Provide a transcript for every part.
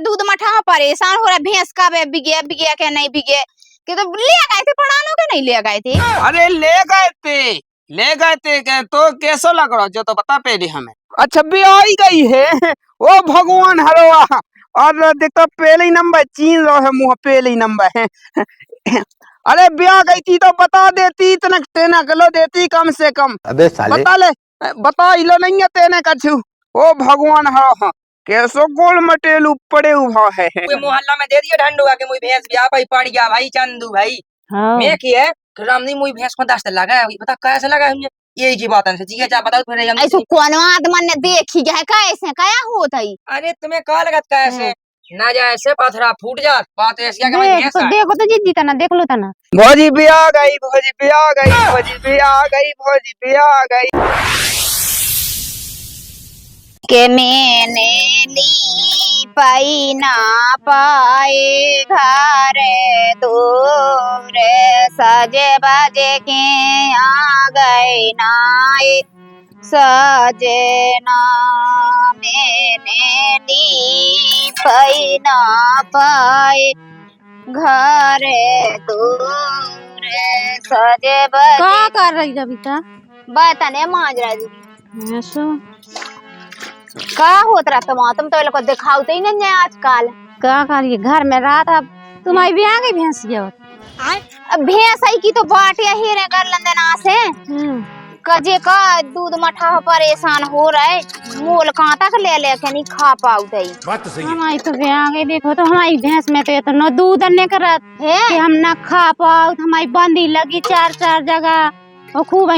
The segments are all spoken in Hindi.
दूध मठा परेशान हो रहा है, भैंस का बिगे बिगे के नहीं बिगे कि तो ले गए थे पढ़ानो के नहीं ले गए थे। अरे ले गए थे के तो कैसो लग रहा जो तो बता पहले हमें। अच्छा भी आई गई है। ओ भगवान हरवा और देखो पहले ही नंबर चीन रहा है मुँह पहले ही नंबर है। अरे ब्याह गई थी तो बता देती, इतना तेना किलो देती कम से कम। अबे साले बता ले, बता इलो नहीं है तेने कछु। ओ भगवान हरवा कैसो गोल मटेलू पड़े हुआ है। मोहल्ला में दे दिया ढंडुआ के मुई भैंस ब्याह भाई पड़ गया भाई चंदू भाई। मैं की है रामनी मुई भैंस को 10 लगा है, बता कैसे लगा है यही की बात है जी है जा बताओ फिर ऐसो कौन आदमी ने देखी गया है कैसे क्या होता है। अरे तुम्हें का लगत कैसे ना जाए से पथरा फूट जात बात ऐसी है कि मैं भैंस देखो तो जिद्दी तना देख लो तना। भौजी भी आ गई, भौजी भी आ गई, भौजी भी आ गई, भौजी भी आ गई। के मैंने ली पाई ना पाए घर दूर सजे बजे के आ गए नाए सजना मैंने ली पाई ना पाए घर दूर सजे बजे। क्या कर रही है बेटा? बताने माजरा जी ऐसो का होत रहा तुम तो लोग दिखाते ही नहीं है आजकल। क्या करिए घर में रहा था तुम्हारी भी आ गई भैंस ये अब भैंस आई की तो बाटे ही रे कर लंदना से कजे का दूध मठा परेशान हो रहा है, मोल कहाँ तक ले लेके नहीं खा पाऊ दई। बात तो सही है। हमारी तो आ गई देखो तो हमारी भैंस में तो इतना दूध नहीं करत है कि हम ना खा पाऊ। हमारी बंदी लगी 4 जगह और खूब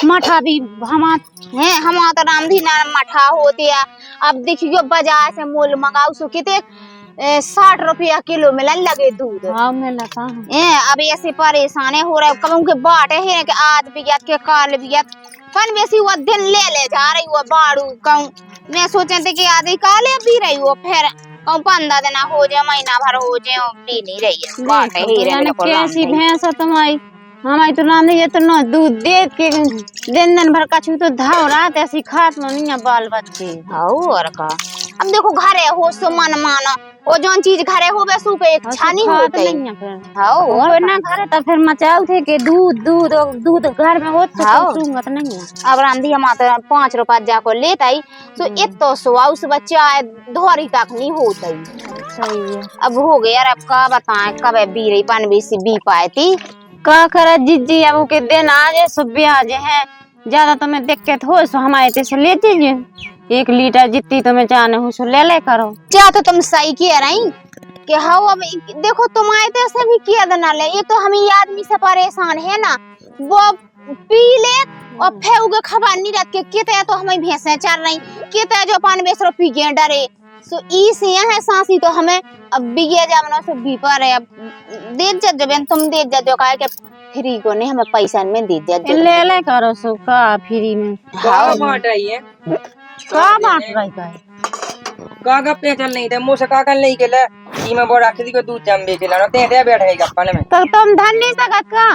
मठा भी हम तो रामधी ना मठा होती है। अब देखियो बाजार से मोल मंगाऊ सो किते 60 रुपया किलो मिलन लगे दूध। हाँ मिला था अब ऐसे परेशान हो रहे कम के बाटे है कि आज बिगत के काल बिगत पन बेसी वो दिन ले जा रही वो बाड़ू कहूँ मैं सोचे थे कि आधी काले भी रही वो फिर कहूँ 15 दिन हो जाए महीना भर हो जाए भी नहीं रही है बाटे ही रहे। कैसी भैंस है तुम्हारी? हमारी तो राम ये तो ना दूध दे के दिन भर कछु तो धाव रात ऐसी खास नहीं है बाल बच्चे। और का अब देखो घरे हो सो मन माना वो जोन चीज घरे हो वैसू पे एक छानी होते नहीं है फिर और ना घरे तो फिर मचाओ थे कि दूध दूध दूध घर में हो तो सूंगत नहीं है। अब रांधी हम तो 5 रुपया जाको लेत आई तो इतो सुआ उस बच्चा धोरी तक नहीं होता ही। सही है अब हो गया अब का बताएं कब बीरी पन बेसी बी पाए थी का करे जीजी अब के दिन आ जाए सो ब्याज है ज्यादा तुम्हें दिक्कत हो सो हमारे से ले दीजिए 1 लीटर जितनी तुम्हें जाने हो सो ले करो। क्या तो तुम सही कह रही कि हाँ अब देखो तुम आए थे से भी किया देना ले ये तो हम ही आदमी से परेशान है ना वो पी ले और फिर उगे खबर नहीं रख के किते तो हमें भैंसे चल रही किते जो 5 रुपये के डरे सो इस है सांसी तो हमें अब बिगे जावना से भी पर है अब दे जब तुम दे जो कहा के फ्री को नहीं हमें पैसा में दे दिया ले करो सो का फ्री में का बांट रही है का बांट रही है का गप्पे चल नहीं थे मुंह से का कर नहीं गेले ई में बोरा खरीद के दूध जम बेचे ना ते बैठे गप्पा में तो तुम धन नहीं सकत का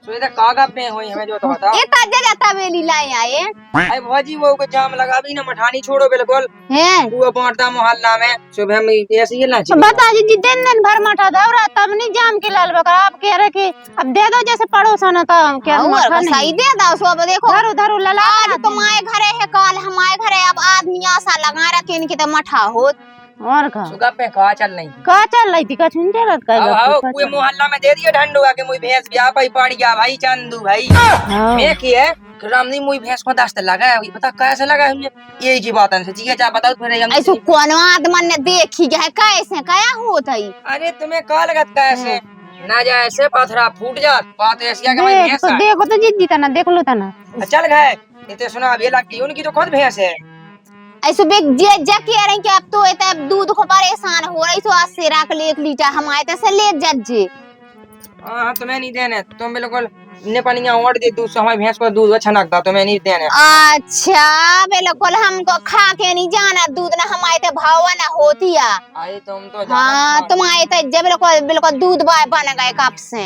सो इधर का गप्पे होई हमें जो तो बता ये ताजा जाता बेली लाए आए आई भौजी वो को जाम लगा भी ना मठानी छोड़ो बिल्कुल है वो बांटता मोहल्ला में सुबह में ऐसे ही ना बता जी दिन भर मठा दौड़ा तब नहीं जाम के लाल बकर आप कह रहे कि अब दे दो जैसे पड़ोसन तो क्या सही दे दो सो अब देखो धरो धरो लला आज तुम्हारे घरे है काल हमारे घरे अब आदमी आशा लगा रखे इनकी तो मठा होत और का सुगा पे का चल नहीं का चल रही थी कछु नहीं चलत का आओ पूरे मोहल्ला में दे दिया ढंडुआ के मुई भैंस ब्याह पाई पड़ गया भाई चंदू भाई। मैं की है रामनी मुई भैंस को 10 लगा है बता कैसे लगा है यही की बात है जी है जा बताओ फिर ऐसो कौन आदमी ने देखी गया है कैसे क्या होता है। अरे तुम्हें का लगत कैसे ना जाए से पथरा फूट जात बात ऐसी है कि मैं भैंस देखो तो जिद्दी तना देख लो तना चल गए इतने सुना भी लगी उनकी तो खुद भैंस है ऐसो बेग जे कह रहे कि अब तो इतना दूध को परेशान हो रही तो आज से राख ले 1 लीटर हमारे तसे ले जज्जे। हां तुम्हें नहीं देने तुम बिल्कुल ने पनिया ओढ़ दे दूध से हमारी भैंस को दूध अच्छा लगता तुम्हें नहीं देने। अच्छा बिल्कुल हमको खा के नहीं जाना दूध ना हमारे ते भाव ना होती है। आई तुम तो हां तुम आए थे जब बिल्कुल दूध बाय बन गए कब से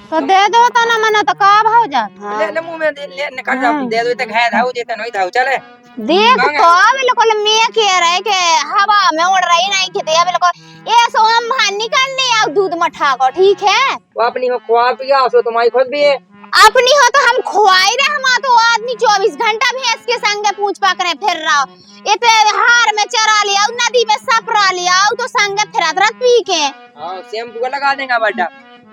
तो दे दो तना मना तो का भाव जा ले मुंह में ले निकाल दे दो तो घाय धाऊ जेते नहीं धाऊ चले देख तो बिल्कुल मैं कह रहे कि हवा में उड़ रही नहीं कि दे बिल्कुल ये सो हम निकल नहीं आओ दूध मठा को ठीक है। वो अपनी हो खुआ पिया सो तुम्हारी खुद भी है। अपनी हो तो हम खुआई रहे, हम तो आदमी 24 घंटा भैंस के संग पूछ पकड़े फिर रहा इतने हार में चरा लिया नदी में सपरा लिया तो संग फिर पी के शैम्पू लगा देगा बेटा।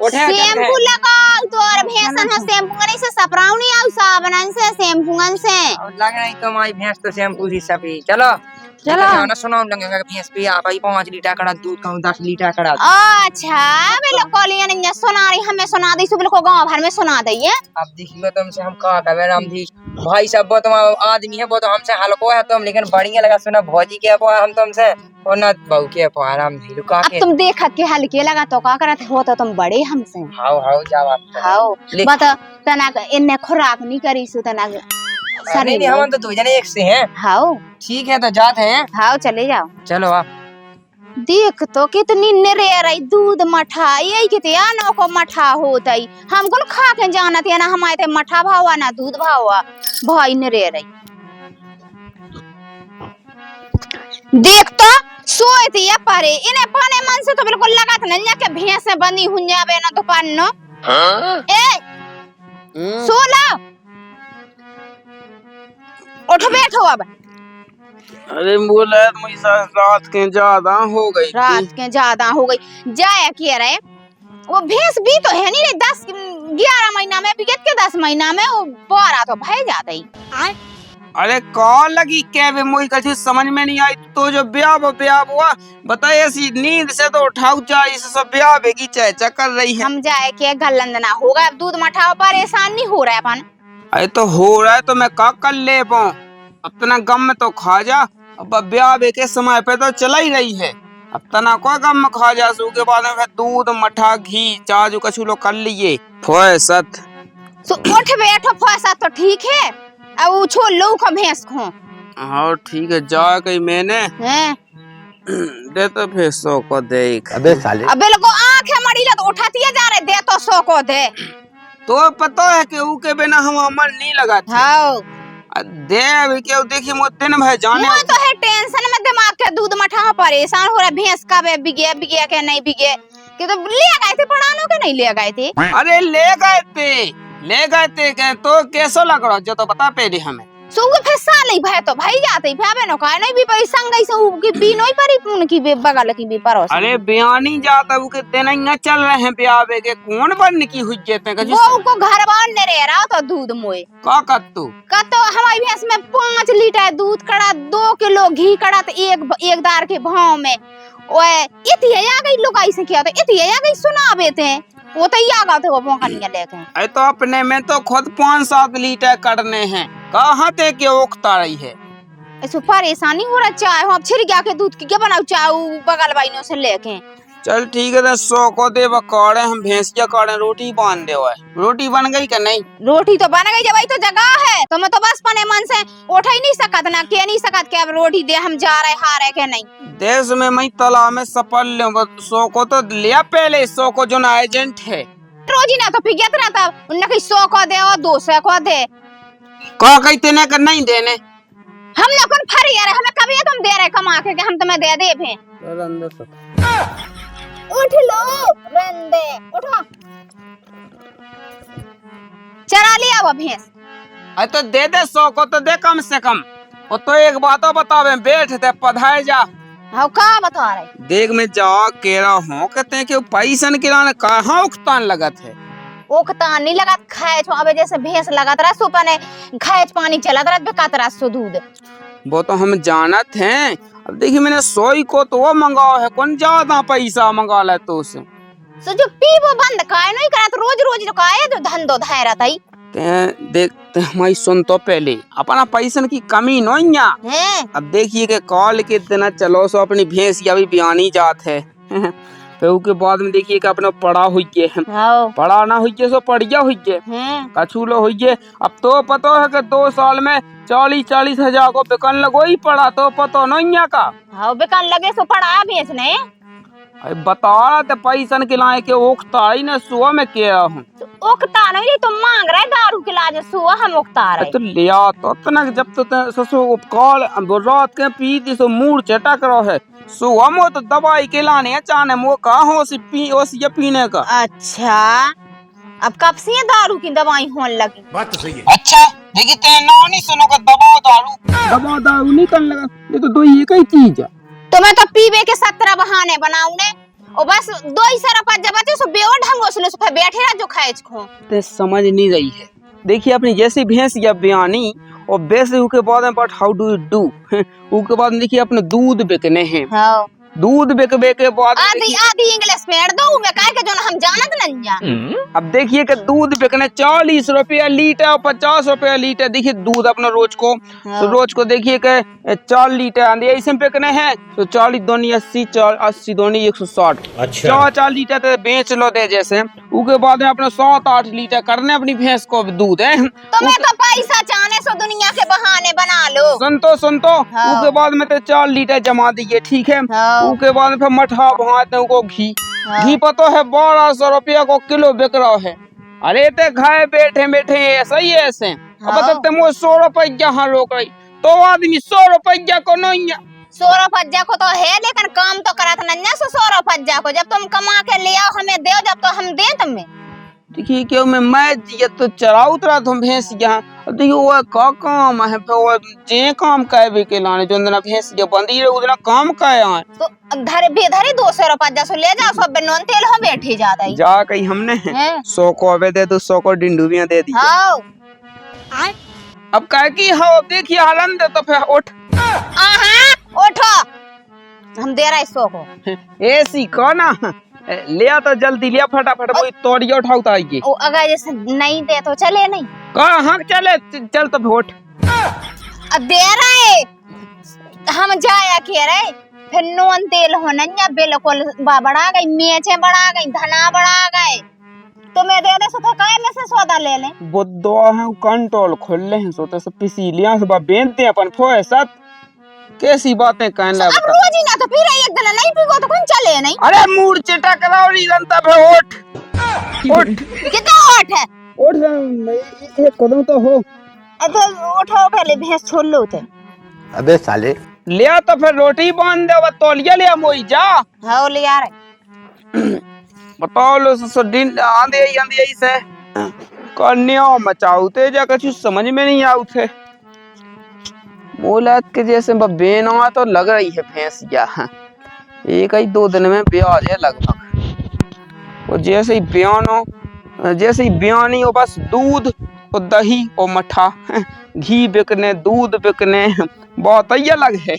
शैम्पू लगाओ तो और भैंसन हो शैम्पू नहीं से सपराऊ नहीं आउ साबुन से शैम्पू से लग रही तुम्हारी भैंस तो शैम्पू ही सभी। चलो चलो ना सुनाओ लगेगा भैंस पे आप 5 लीटर कड़ा दूध का 10 लीटर कड़ा। अच्छा बिल्कुल ये नहीं सुना रही हमें सुना दी बिल्कुल गांव भर में सुना दइए। अब देखिए तुमसे हम कहा कहे राम जी भाई साहब वो तुम आदमी है वो तो हमसे हल्को है तुम लेकिन बढ़िया लगा सुना भौजी के पा हम तुमसे और ना बहू के पा राम जी लुका के। अब तुम देखा के हल्के लगा तो का करत हो तो तुम बड़े हमसे हाउ जाओ आप हाउ बता तना इन्ने खुराक नहीं करी सु तना सर नहीं हम तो दो जने एक से हैं। हाउ ठीक है तो जाते हैं। हाउ चले जाओ। चलो आप देख तो कितनी निरे रही दूध मठा यही किते आनो को मठा होतई हमको खा के जाना थे ना हमारे थे मठा भावा ना दूध भावा भाई निरे रही। देख तो सोए थी या परे इन्हें पाने मन से तो बिल्कुल लगा था नन्या के भैंस में बंदी हुन्या बेना तो पानो ए सो ला उठ बैठो अब। अरे बोला मुझे रात के ज्यादा हो गई रात के ज्यादा हो गई जाया किया रहे वो भैंस भी तो है नहीं 10-11 महीना में बिगत के 10 महीना में वो पारा तो भय जाता ही। अरे कॉल लगी क्या वे मुझे कभी समझ में नहीं आई तो जो ब्याह हुआ बताए ऐसी नींद से तो उठाऊ चाहिए इसे सब ब्याह की चर्चा कर रही है। हम जाए के गलंदना होगा अब दूध मठा परेशान नहीं हो रहा है अपन। अरे तो हो रहा है तो मैं का कर ले पाऊं अपना गम में तो खा जा अब ब्याह के समय पे तो चला ही रही है अब तना को गम में खा जा सू के बाद में दूध मठा घी चाजू कछु लो कर लिए फौसत उठ बैठो फौसत तो ठीक है अब वो छोड़ लो को भैंस को। हाँ ठीक है जा गई मैंने दे तो फिर 100 को देख। अबे साले अबे लोगो आंखें मड़ी तो उठाती है जा रहे दे तो 100 को दे तो पता है कि ऊ के बिना हम अमल नहीं लगा हाँ दे अभी क्यों देखिए मुझे दिन भर जाने तो है टेंशन में दिमाग के दूध मठा परेशान हो रहा है भैंस का बिगे के नहीं बिगे कि तो ले गए थे पढ़ानो के नहीं ले गए थे। अरे ले गए थे तो कैसा लग रहा जो तो बता पहले हमें सुग फैसा नहीं भाई तो भाई जाते भावे नो काय नहीं भी पैसा गई से की भी नहीं परी पून की बे बगल की भी परोस। अरे बयानी जाता वो के दिन न चल रहे हैं ब्याह के कौन बन की हुई जेते का वो को घर बान ने रह रहा तो दूध मोए का कत्तू का तो हमारी भैंस में 5 लीटर दूध कड़ा 2 किलो घी कड़ा तो एक दार के भाव में ओए इतिया आ गई लोग ऐसे किया तो इतिया आ गई सुनावे थे वो तो याद थे वो पोंकनिया लेके। अरे तो अपने में तो खुद 5-7 लीटर करने हैं कहाँ ते के ओखता रही है ऐसे परेशानी हो रहा चाय हम छिड़ गया के दूध की क्या बनाऊ चाय बगल भाइयों से लेके। चल ठीक है तो 100 को दे बकाड़े हम भैंसिया काड़े रोटी बांध दे रोटी बन गई क्या नहीं रोटी तो बन गई जब भाई तो जगह है तो मैं तो बस पने मन से उठ ही नहीं सकत ना के नहीं सकत के अब रोटी दे हम जा रहे हारे के नहीं देश में मैं तालाब में सफल ले 100 को तो लिया पहले 100 को जो ना एजेंट है रोजी ना तो फिर रहता उन्हें कहीं 100 को दे और 200 को दे कहा कहीं तेने कर नहीं देने हम लोग कौन फरी यार हमें कभी तुम दे रहे कमा के हम तुम्हें दे दे भे उठ लो रंदे उठो चरा लिया वो भैंस। अरे तो दे 100 को तो दे कम से कम वो तो एक बात बतावे बैठ दे पधाए जा हाँ का बता रहे देख में जा केरा हूँ कहते हैं कि पैसन किराने कहाँ उखतान लगत है ओकता नहीं लगा खाए छो अबे जैसे भैंस लगा तरा सो पने खाए पानी चला तरा बेका तरा सो दूध वो तो हम जानत हैं अब देखिए मैंने 100 को तो वो मंगाओ है कौन ज्यादा पैसा मंगा ले तो उसे सो जो पी वो बंद काहे नहीं करत रोज जो काहे जो धंधो धाय रहता ही देखते हमारी सुन तो पहले अपना पैसन की कमी नहीं है। अब देखिए कि कॉल के दिन चलो सो अपनी भैंस या भी बयानी जात है फिर उसके बाद में देखिए कि अपना पढ़ा हुई है पढ़ा ना हुई सो पढ़िया हुई है कछूलो हुई है अब तो पता है कि 2 साल में 40-40 हजार को बिकन लगो ही पड़ा तो पता नहीं का हाँ बिकन लगे सो पढ़ा भैंस ने अरे बता रहा था पैसन के लाए के ओखता ही ना सुबह में के रहा हूँ। उकता नहीं, तुम मांग रहे दारू के लाज सुआ हम उकता रहे। तो लिया तो तना जब तो ससुर उपकाल रात के पी दी सो मूड चटक रहा है सुबह में तो दवाई के लाने चाने मो कहा हो सी पी ओ सी पीने का। अच्छा अब कब से ये दारू की दवाई होने लगी? बात तो सही है। अच्छा देखिए तेरे नाम नहीं सुनो का दबाव दारू नहीं करने लगा, ये तो दो एक ही चीज है। तुम्हें तो पीवे के 17 बहाने बनाऊने और बस 2 ही सरपा जब बचे सो बेओ ढंगो से फिर बैठे रह जो खाए खो। ते समझ नहीं रही है। देखिए अपनी जैसी भैंस या बयानी और वैसे उसके बाद में but how do you do उसके बाद देखिए अपने दूध बिकने हैं। हाँ दूध बिकबे के बाद आधी इंग्लिश में दो मैं कह के जो हम जानत नहीं जा। अब देखिए कि दूध बिकने 40 रुपया लीटर 50 रुपया लीटर। देखिए दूध अपना रोज को तो रोज को देखिए कि 4 लीटर आंधी ऐसे बिकने हैं तो 40 दूनी 80 80 दूनी 160। अच्छा 4 लीटर तो बेच लो दे जैसे उसके बाद में अपना 7-8 लीटर करने अपनी भैंस को दूध है। तो मैं तो पैसा चाहने सो दुनिया के बहाने बना लो। सुन तो उसके बाद में तो 4 लीटर जमा दिए ठीक है। उसके बाद में फिर मठा भात को घी पतो है 1200 रुपया को किलो बिक रहा है। अरे ते खाए बैठे बैठे ऐसा ही ऐसे अब बताते मुझे 100 रुपया हाँ रोक रही तो आदमी 100 रुपया को नहीं है। 100 रुपया को तो है लेकिन काम तो करा था ना 100 रुपया को जब तुम कमा के ले आओ हमें दो जब तो हम दे तुम्हें। देखिए क्यों मैं ये तो चरा उतरा तुम भैंस यहाँ देखिए वो का काम है फिर वो जे काम काहे के लाने जो अंदर भैंस ये बंदी रहे उतना काम काहे आए तो धरे बेधरे 200 रुपया सो ले जाओ सब नॉन तेल हो बैठी जाता है जा कहीं हमने 100 को अबे दे तो 100 को डिंडुबियां दे दी। हाँ अब काहे की हो देखिए हलन दे तो फिर उठ उठो हम दे रहे 100 को ऐसी को ना लिया तो जल्दी लिया फटाफट वो तोड़िया उठाता है ओ अगर जैसे नहीं दे तो चले नहीं कहाँ चले चल तो वोट अब दे रहे हम जाया के रहे फिर नॉन तेल होना या बिल्कुल बढ़ा गई मेचे बढ़ा गई धना बढ़ा गए तो मैं दे दे सो काय में से सौदा ले ले बुद्धो है कंट्रोल खोल ले हैं सोते से पिसी लिया से बेनते अपन फोए साथ कैसी बातें कहने लगा। अब रोज ही ना तो फिर एक दिन नहीं पीगो तो कौन चले नहीं। अरे मूड चिटा कराओ नहीं जनता पे उठ कितना ओठ है उठ एक कदम तो हो तो उठो पहले भैंस छोड़ लो थे। अबे साले लिया तो फिर रोटी बांध दे तौलिया लिया मोई जा हाँ ले आ रहे बताओ लो दिन आंधे से कन्या मचाऊते जा कुछ समझ में नहीं आउते मोला के जैसे बेना तो लग रही है भैंस या एक ही 2 दिन में ब्याज है लगभग और जैसे ही बयानी हो बस दूध और दही और मठा घी बिकने दूध बिकने बहुत ही अलग है।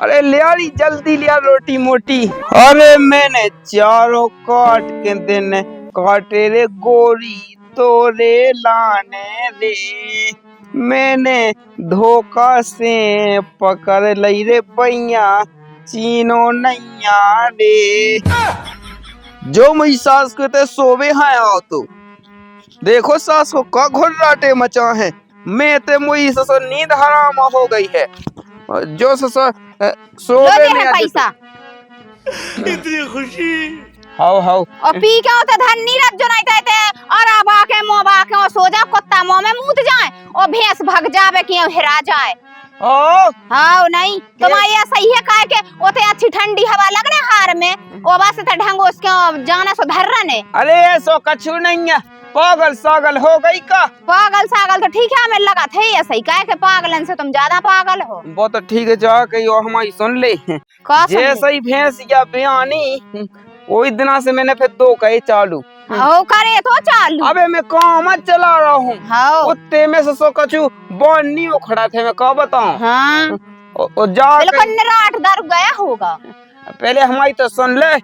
अरे लियारी जल्दी लिया रोटी मोटी। अरे मैंने चारों काट के दिन काटे रे गोरी तोरे लाने रे मैंने धोखा से पकड़ लई रे पैया चीनो नैया रे जो मेरी सास को ते सोवे हैं आओ तो देखो सास को का घुर्राटे मचा है मैं ते मुई ससुर नींद हराम हो गई है और जो ससुर सोवे में पैसा इतनी खुशी हाउ और पी के होते धन नीरज जो नहीं कहते और अब आके मुंह बाके और सो जा कुत्ता मुंह में मुत जाए और भैंस भग जावे कि हिरा जाए। हाँ नहीं तुम्हारी सही है काहे के ओते अच्छी ठंडी हवा लगने हार में ओ बस ते ढंगो उसके जाने सो धर रने। अरे ऐसो कछु नहीं है पागल सागल हो गई का पागल सागल तो ठीक है हमें लगा थे ऐसा ही काहे के पागलन से तुम ज्यादा पागल हो। वो तो ठीक है जा कही और हमारी सुन ले जैसे ही भैंस या बयानी वही दिना से मैंने फिर 2 कहे चालू हो करे तो चालू अबे मैं काम चला रहा हूँ उत्ते में से सो कछु बॉन नहीं उखड़ा थे मैं क्या बताऊं। हाँ और जा रात डर गया होगा पहले हमारी तो सुन ले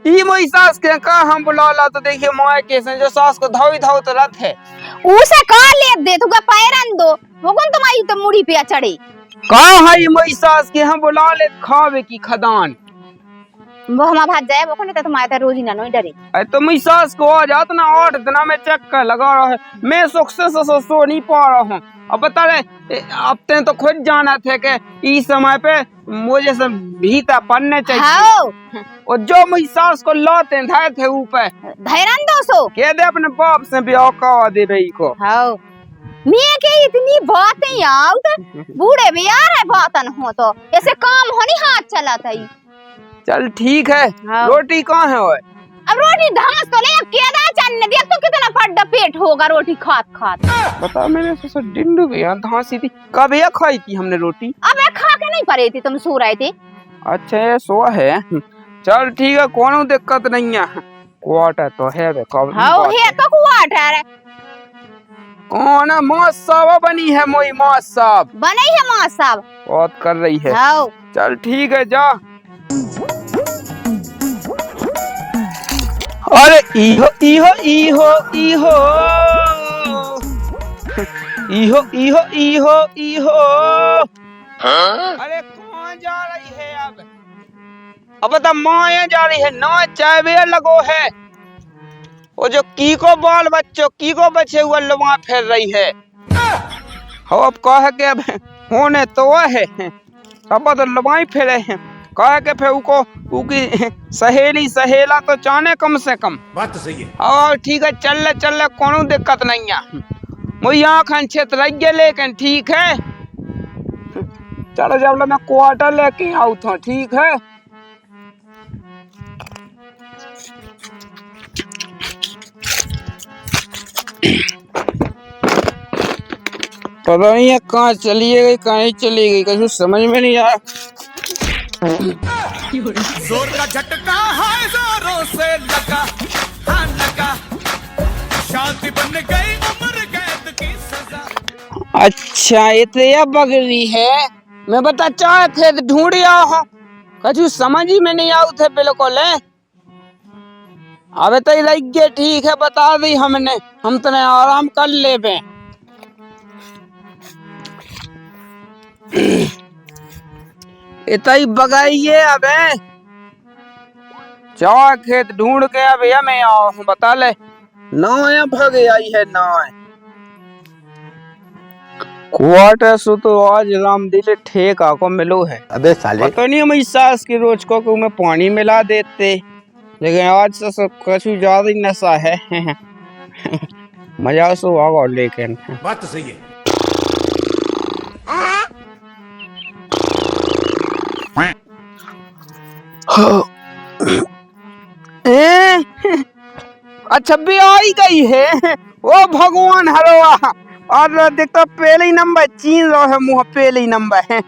ई मोई सास के का हम बुला ला तो देखिए माय के जो सास को धावी धाव तो रथ है उसे का ले दे तू का पैरन दो वो कौन तुम्हारी तो मुड़ी पे चढ़े का है मोई सास के हम बुला ले खावे की खदान वो हमारा भाग जाए वो को तुम आए रोज ही ना नहीं डरे। अरे तो मेरी सास को आ जात ना 8 दिन में चक्कर लगा रहा है, मैं सुख से सो नहीं पा रहा हूँ। अब बता रहे अब ते तो खुद जाना थे कि इस समय पे मुझे सब भीतर पढ़ने चाहिए। हाँ और जो मेरी सास को लाते धाए थे ऊपर धैर्य दोस्तों कह दे अपने बाप से ब्याह करवा दे भाई को। हाँ मैं के इतनी बातें यार बूढ़े भी यार है बातन हो तो ऐसे काम हो नहीं हाथ चलाता ही। चल ठीक है। हाँ। रोटी कहाँ है ओए? अब रोटी घास तो ले अब केदा चन्ने देख तो कितना बड़ा पेट होगा रोटी खात खात। बता मैंने तो डिंडू भी यहाँ धांसी थी कब ये खाई थी हमने रोटी। अब ये खा के नहीं पड़े थे तुम सो रहे थे। अच्छा ये सो है चल ठीक है कोनो दिक्कत नहीं है। क्वार्टर तो है बे कब। हाँ है तो क्वार्टर कौन माँ साहब बनी है मोई माँ साहब बने है माँ साहब बहुत कर रही है। हाँ चल ठीक है जा। अरे इहो इहो इहो इहो इहो इहो इहो इहो अरे कौन जा रही है अब तो माया जा रही है ना चाय वे लगो है। वो जो की को बाल बच्चों की को बचे हुए लुआ फेर रही है। हो अब कह के अब होने तो है अब तो लुआई फेरे हैं कह के फिर उको उकी सहेली सहेला तो चाने कम से कम। बात तो सही है। और ठीक है चल ले कोनो दिक्कत नहीं है मुझे आँख छेत रह गए लेकिन ठीक है। चलो जब मैं क्वार्टर लेके आऊ था ठीक है। पता नहीं है कहाँ चली गई कहीं चली गई कुछ समझ में नहीं आया। जोर का झटका है जोरों से लगा, हाँ लगा, शांति बन गई उम्र कैद की सजा। अच्छा ये तो यह बगली है मैं बता चाहे थे ढूंढिया हो कछु समझ ही में नहीं आऊ थे बिल्कुल है। अबे तो लग गए ठीक है बता दी हमने हम तो आराम कर ले बे। इतनी बगाइए अबे चार खेत ढूंढ के अब या मैं आओ बता ले ना या भाग आई है ना क्वार्टर सो तो आज रामदिल ठेका को मिलो है। अबे साले पता नहीं मेरी सास की रोज को मैं पानी मिला देते लेकिन आज से सब कुछ ज्यादा ही नशा है। मजा सो आगा लेकिन बात तो सही है। अच्छा भी आई गई है ओ भगवान हरवा और देखता पहले ही नंबर चीन रहा है मुँह पहले ही नंबर है।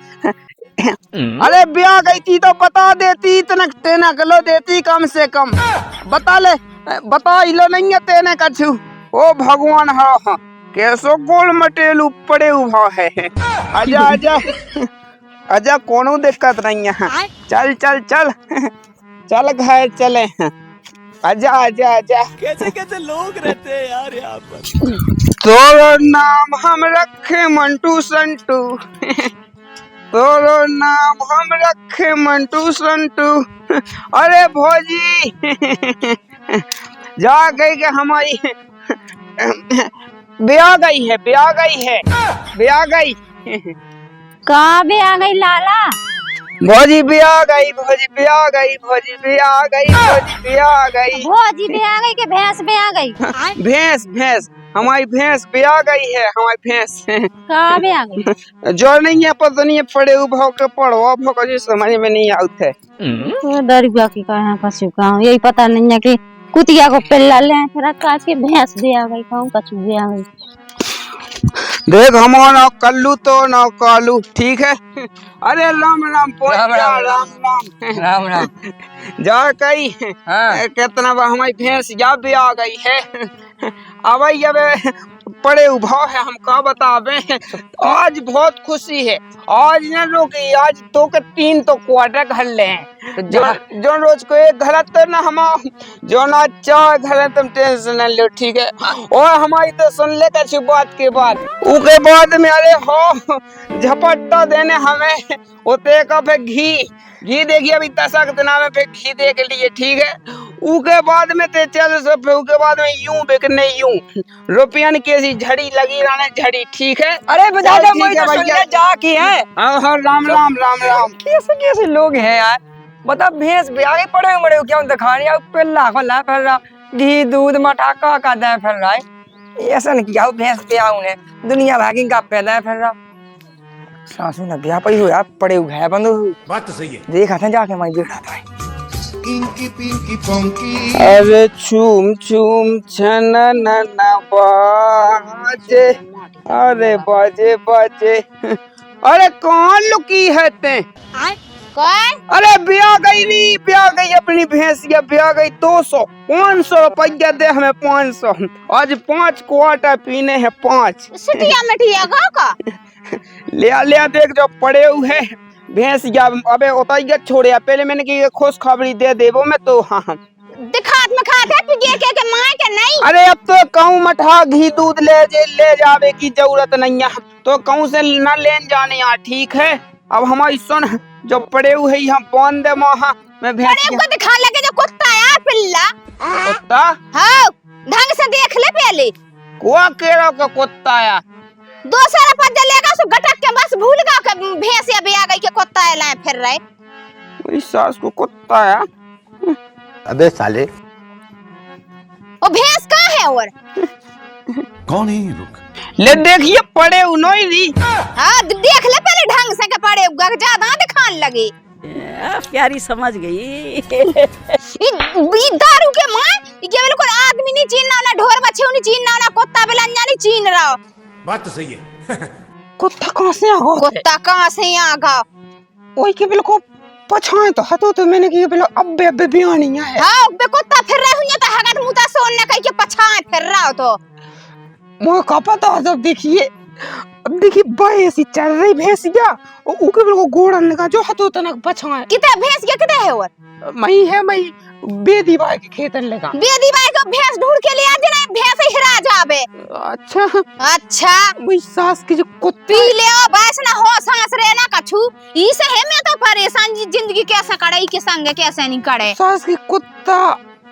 अरे ब्याह गई थी तो बता देती इतना तेना किलो देती कम से कम बता ले बता इलो नहीं है तेने कछु ओ भगवान हरवा कैसो गोल मटेलू पड़े हुआ है। आजा आजा आजा कोनो दिक्कत नहीं है चल चल चल चल घर चले आजा आजा आजा। कैसे कैसे लोग रहते हैं यार यहाँ पर। तोरो नाम हम रखे मंटू संटू तोरो नाम हम रखे मंटू संटू। अरे भौजी जा गई के हमारी ब्याह गई है ब्याह गई है ब्याह गई कहाँ भी आ गई लाला। भौजी ब्याह गई भौजी ब्याह गई भौजी ब्याह गई भौजी ब्याह गई भौजी भी आ गई कि भैंस भी आ गई। भैंस भैंस हमारी भैंस ब्याह गई है हमारी भैंस कहाँ भी आ गई। जो नहीं है पता नहीं है पड़े भाव के पढ़ो भाव जी समझ में नहीं आते है। तो दरिया की कहाँ कछु कहाँ यही पता नहीं है कि कुतिया को पिल्ला ले फिर काज के भैंस भी आ गई कहूँ कछु भी आ गई। देख हमारा कल्लू तो ना कालू ठीक है। अरे राम राम राम राम राम राम राम राम। जा कही हाँ। कितना हमारी भैंस या भी आ गई है अब पड़े उभाव है हम का बतावे। आज बहुत खुशी है आज न रोकी आज तो के 3 तो क्वार्टर घर ले हैं जो रोज को एक घर तो ना हम जो ना 4 घर तुम टेंशन न लो ठीक है। और हमारी तो सुन ले कर बात के बाद उसके बाद में अरे हो झपट्टा देने हमें उते का घी घी देगी अभी 10 दिना में फिर घी दे के लिए, ठीक है। उसके बाद में ते चल सब, फिर उसके बाद में यूं बिकने यूं रुपयन के झड़ी लगी रहने झड़ी, ठीक है। अरे बजा चल दे, ठीक मुझे है तो भैया। सुनने जा की है। हाँ राम राम राम राम। कैसे कैसे लोग हैं यार, बता भैंस भी आगे पड़े मरे हो, क्या दिखाने या पिल्ला खोला फिर रहा, घी दूध मठा का दे फिर रहा है। ऐसा नहीं किया भैंस पे आऊं ने दुनिया भागी का पैदा फिर रहा। सासू ने ब्याह पई हुआ पड़े हुए है बंदू। बात तो सही है। देखा था जाके मैं देखा था। Inky pinky ponky. अरे छूम छूम छन बाजे, अरे बाजे बाजे। अरे कौन लुकी है ते? कौन? अरे ब्याह गई नी, ब्याह गई अपनी भैंसिया, ब्याह गई 200 500 रुपया दे हमें 500। आज 5 क्वार्टर पीने हैं 5। सिटिया मिटिया का ले देख जो पड़े हुए हैं भैंसिया। अबे उताइया छोड़े पहले मैंने की खुश खबरी दे दे वो मैं तो। हाँ दिखात में खाते पिगे के माय के नहीं। अरे अब तो कहूँ मठा घी दूध ले जावे की जरूरत नहीं है, तो कहूँ से न लेन जाने यहाँ, ठीक है। अब हमारी सुन, जो पड़े हुए यहाँ बांध दे वहाँ मैं अरे भैंसिया। को दिखा लगे जो कुत्ता है पिल्ला। कुत्ता? हाँ ढंग से देख ले पहले। कुआ केड़ा का कुत्ता आया? 200 रुपया लेगा सो गटक के बस भूल गा के भैंसिया भी आ गई के कुत्ता है लाए फिर रहे। मेरी सास को कुत्ता आया। अबे साले, वो भैंस कहाँ है और? कौन है ये लोग? ले देखिए पड़े उन्होंने दी। हाँ देख ले पहले ढंग से के पड़े ज्यादा दिखान लगे। प्यारी समझ गई। ये दारू के मां ये बिल्कुल आदमी नहीं चीन ना ढोर बच्चे नहीं चीन ना कुत्ता बिलंजा नहीं चीन रहा। बात तो सही है। कुत्ता कहाँ से आ गया? कुत्ता कहाँ से आ गया? वही के बिल्कुल पछाए तो हतो तो मैंने की बिल्कुल अब्बे बियानी है। हाँ बे कुत्ता फिर रहे हुए तो हगत मुता सोन ने कह के पछाए फिर रहा हो तो मुझे का पता है। जब देखिए अब देखिए बाई ऐसी चल रही भैंसिया और उके बिल्कुल गोड़न लगा जो हतो तनक पछाए। कितना भैंस के कितना है और? मई है मई बेदी बाई के खेतन लगा। बेदी बाई को भैंस ढूंढ के ले आ देना भैंस हिरा जावे। अच्छा अच्छा वही सास की जो कुत्ती पी ले ओ बस ना हो सांस रहना कछु इसे है मैं तो परेशान जिंदगी कैसे कड़ाई के संग कैसे नहीं कड़े। सास की कुत्ता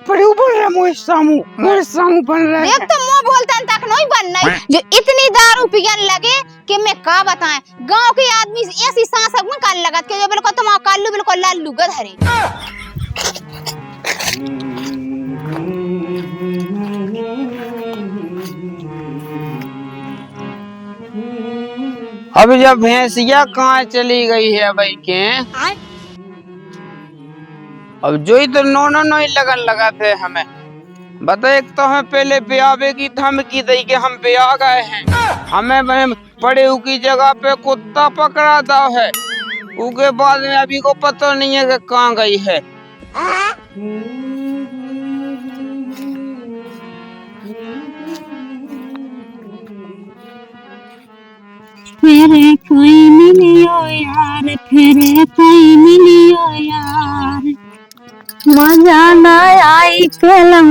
पड़े ऊपर रहा मोए सामू बन रहा है। देख तो मुंह बोलता तक नहीं बनना जो इतनी दारू पियन लगे कि मैं का बताएं। गांव के आदमी ऐसी सांस में कान लगत के जो बिल्कुल तुम काल्लू बिल्कुल लालू गधरे। अब जब भैंसिया कहाँ चली गई है भाई के, अब जो ही तो नोनो नहीं लगन लगा थे हमें। बता एक तो हमें पहले ब्यावे की धमकी दी कि हम ब्याह गए हैं, हमें पड़े की जगह पे कुत्ता पकड़ा था है। उसके बाद में अभी को पता नहीं है कि कहाँ गई है। फिर कोई मिलियो यार, फिर कोई मिलियो यार, मजा न आई कलम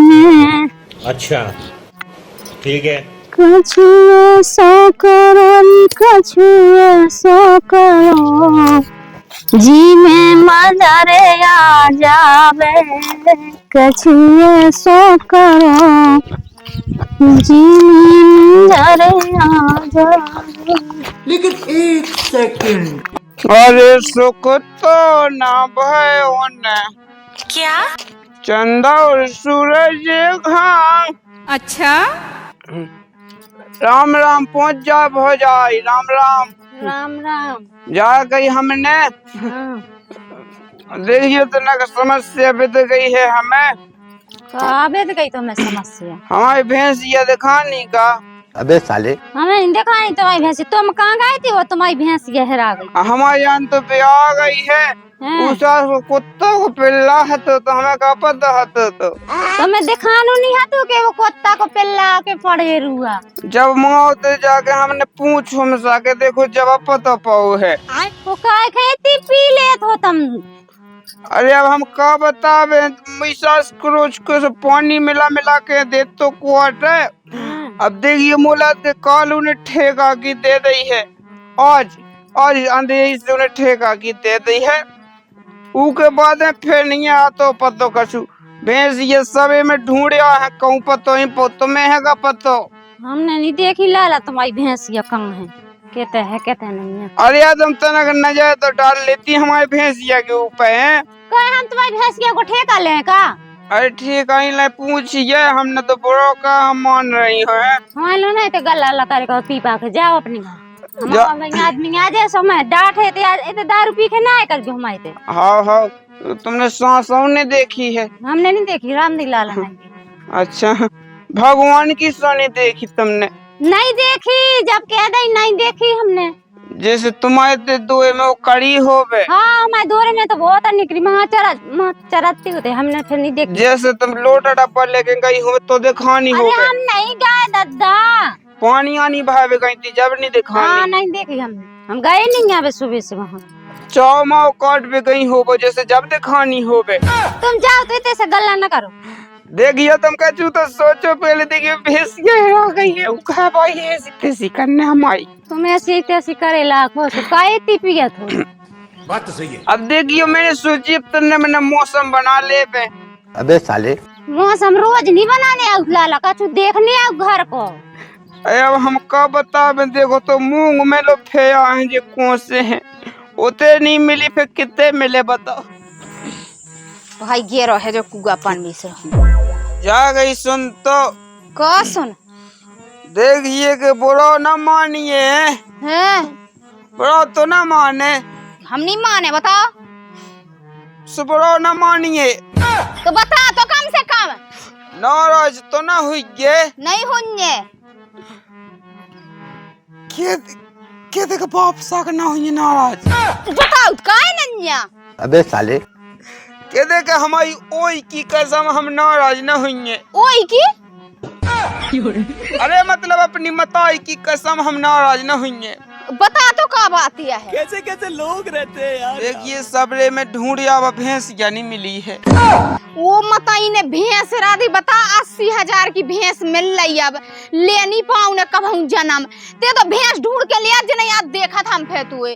में। अच्छा ठीक है। कछु सो करो कछु सो करो, जी में मजा रे आ जावे। कछु सो करो, जी में मजा रे आ जावे। लेकिन एक सेकंड, अरे सुख तो ना भयो न क्या? चंदा और सूरज घाम। अच्छा राम राम पहुँच जा भौजाई, राम राम। राम राम। जा गई हमने। हाँ। देखिए तो ना समस्या बीत गई है हमें। काबे तो गई तुम्हें समस्या? हमारी भैंस ये दिखानी का। अबे साले, हमें नहीं देखा नहीं तुम्हारी भैंस। तुम कहाँ गई थी? वो तुम्हारी भैंस गहरा गई। हमारे यहाँ तो ब्याह गई है। हैं? उस कुत्ता को पिल्ला है तो हमें का पता है तो तुम्हें दिखानो नहीं है तो के वो कुत्ता को पिल्ला के पड़े रुआ। जब मौत जाके हमने पूछ हमसा के देखो जब पता पाओ है। वो काय खेती पी ले तो तुम। अरे अब हम का बतावे, मिसास क्रोच को से पानी मिला के दे तो क्वार्ट है। अब देखिए मोला के कालू ने ठेका की दे दी है। और अंधेरी से उन्हें ठेका की दे दी है। उसके बाद में फिर नहीं आ तो पतो कछु भैंस ये सबे में ढूंढिया है कहूँ पतो ही पोतो में है का पतो। हमने नहीं देखी लाला तुम्हारी भैंस या कम है कहते नहीं है। अरे यार तुम तनक नजर तो डाल लेती हमारे भैंसिया के ऊपर है। कहे हम तुम्हारी भैंसिया को ठेका ले का? अरे ठीक है ले पूछिए हमने तो बड़ों का हम मान रही है। हमारे लो नहीं तो गला ला कर पीपा के जाओ अपने घर। हमारे आदमी आ जाए सो मैं डांटे तो दारू पी के ना आए कर हमारे थे। हाँ हाँ तुमने सांसों ने देखी है? हमने नहीं देखी रामदी लाला ने। अच्छा भगवान की सोनी देखी तुमने? नहीं देखी जब कह दई नहीं देखी हमने। जैसे तुम्हारे दोए में वो कड़ी हो बे। हाँ हमारे दोरे में तो बहुत निकली चरती होते हमने फिर नहीं देखी। जैसे तुम लोटा डब्बा लेके गई हो तो दिखानी हो हम नहीं गए दादा। पानी आनी भावे गई थी जब नहीं दिखानी। हाँ नहीं देखी हमने हम गए नहीं यहाँ सुबह से वहाँ। चौमाओ काट पे गई हो जैसे जब दिखानी हो बे। तुम जाओ तो इतने से गल्ला न करो। देखिए तुम कहू तो सोचो पहले देखिए भैंसिया आ गई है उका भाई ऐसी कैसी करने हमारी। तुम ऐसी तैसी करे लाखों से काहे इतनी पिया थो। बात तो सही है। अब देखियो मैंने सोची तुमने मैंने मौसम बना ले पे। अबे साले मौसम रोज नहीं बनाने आउ लाला कछु देखने आउ घर को। अब हम का बतावे देखो तो मूंग में लो फेया है जो कौन से हैं उते नहीं मिली फिर कितने मिले बताओ। भाई गेरो है जो कुआ पान में से जा गई सुन तो का सुन देखिए कि बुरा न मानिए हैं बुरा तो न माने। हम नहीं माने बताओ बुरा न मानिए तो बता तो कम से कम नाराज तो न हुई नहीं होंगे। क्या देखा बाप सा ना हुई नाराज बताओ काहे नन्या। अबे साले क्या देखा हमारी ओई की कसम हम नाराज न हुई। ओई की अरे मतलब अपनी मताई की कसम हम नाराज न हुई। बता तो का बात है। कैसे कैसे लोग रहते हैं यार। देखिए सबरे में ढूंढिया भैंस या नहीं मिली है। वो मताई ने भैंस राधी बता 80,000 की भैंस मिल रही अब ले नहीं पाऊ न कब जन्म ते तो भैंस ढूंढ के लिया जने याद देखा था हम फेतुए।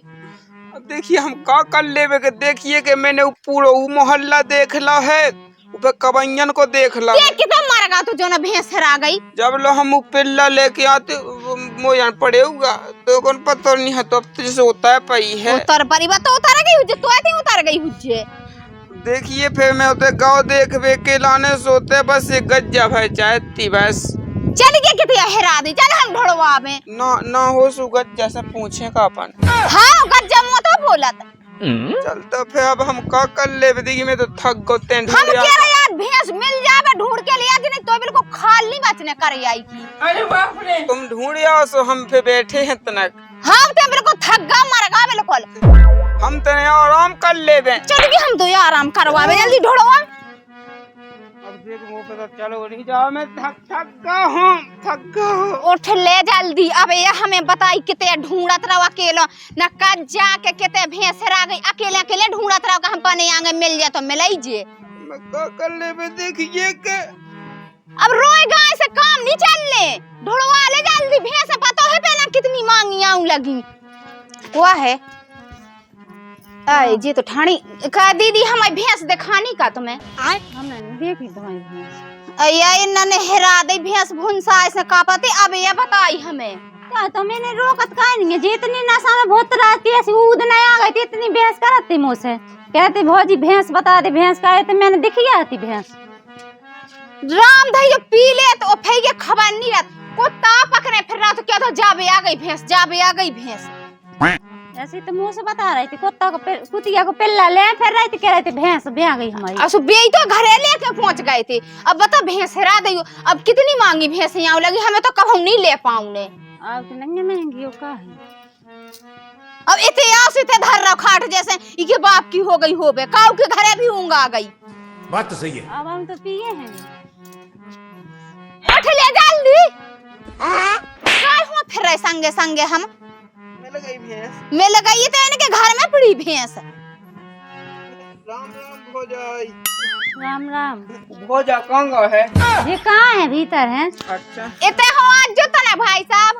अब देखिए हम का कर लेवे के देखिए कि मैंने पूरा मोहल्ला देख ला है ऊपर कबैयन को देख ला के कितना मारेगा तो जो ना भैंस हरा गई। जब लो हम पिल्ला लेके आते मोयन पड़े हुआ तो कौन पता नहीं है तो अब जैसे होता है पई है उतर परी बात तो उतर गई हुज्जे तो आती उतर गई हुज्जे। देखिए फिर मैं उते गाँव देख वे के लाने सोते बस ये गज्जा भाई चाहती बस चल के कितने हरा दे चल हम ढोड़वा में ना हो सुगत जैसा पूछे का अपन। हाँ गज्जा मो तो बोलत चलता फिर अब हम का कर ले देखिए मैं तो थक गए हम कह रहे यार भैंस मिल जाए ढूंढ के लिया नहीं तो बिल्कुल खाली बचने कर आई की। अरे बाप रे तुम ढूंढिया सो हम फिर बैठे हैं तनक हम तो बिल्कुल थक गा मर गा बिल्कुल हम तने आराम कर लेबे। चल के हम तो आराम करवावे जल्दी ढोड़वा। अब देख मुंह पे तो चलो नहीं जाओ मैं थक गया हूं। उठ ले जल्दी अब ये हमें बताई किते ढूंढत रहो अकेला न कज्जा के किते भैंस हरा गई अकेले अकेले ढूंढत रहो हम पाने आगे मिल जाए तो मिलई जे। मैं का कर लेबे देखिए के अब रोए गाय से काम नहीं चलने ढोड़वा ले जल्दी भैंस पता है पहले कितनी मांगी आऊं लगी हुआ है। आए जी तो ठाणी का दीदी हमारी भैंस दिखानी का तुम्हें हमने नहीं देखी तुम्हारी भैंस। अया इन्होंने हेरा दे भैंस भुंसा ऐसे कापते अब ये बताई हमें क्या तो मैंने रोकत काहे नहीं है जितनी नशा में बहुत रहती है ऊद नहीं आ गई इतनी भैंस करती मुँह से कहते भौजी भैंस बता दे भैंस का है तो मैंने दिखी आती भैंस। राम धैर्य पी ले तो फेंके खबर नहीं रहत कुत्ता पकड़े फिर रहा तो क्या तो जाबे आ गई भैंस जाबे आ गई भैंस। ऐसे तो मुँह से बता रही थी कुतिया को पिल्ला ले फिर रही थी कह रहे थे भैंस ब्याह गई हमारी। असु बेई तो घरे लेके पहुंच गए थे अब बता भैंस हरा दई अब कितनी मांगी भैंस यहाँ लगी हमें तो कब नहीं ले पाऊं ने अब तो नहीं महंगी का है अब इतिहास इते धर रहा खाट जैसे इके बाप की हो गई होबे काऊ के घरे भी ऊँग आ गई। बात तो सही है। अब हम तो पिए हैं उठ ले जल्दी काय हुआ फिर रहे संगे संगे हम मिल गई भैंस मिल गई तो इनके घर में पड़ी भैंस। राम भोजाई राम राम भोजा कहाँ है ये कहाँ है भीतर है। अच्छा इते हो आज जो तना भाई साहब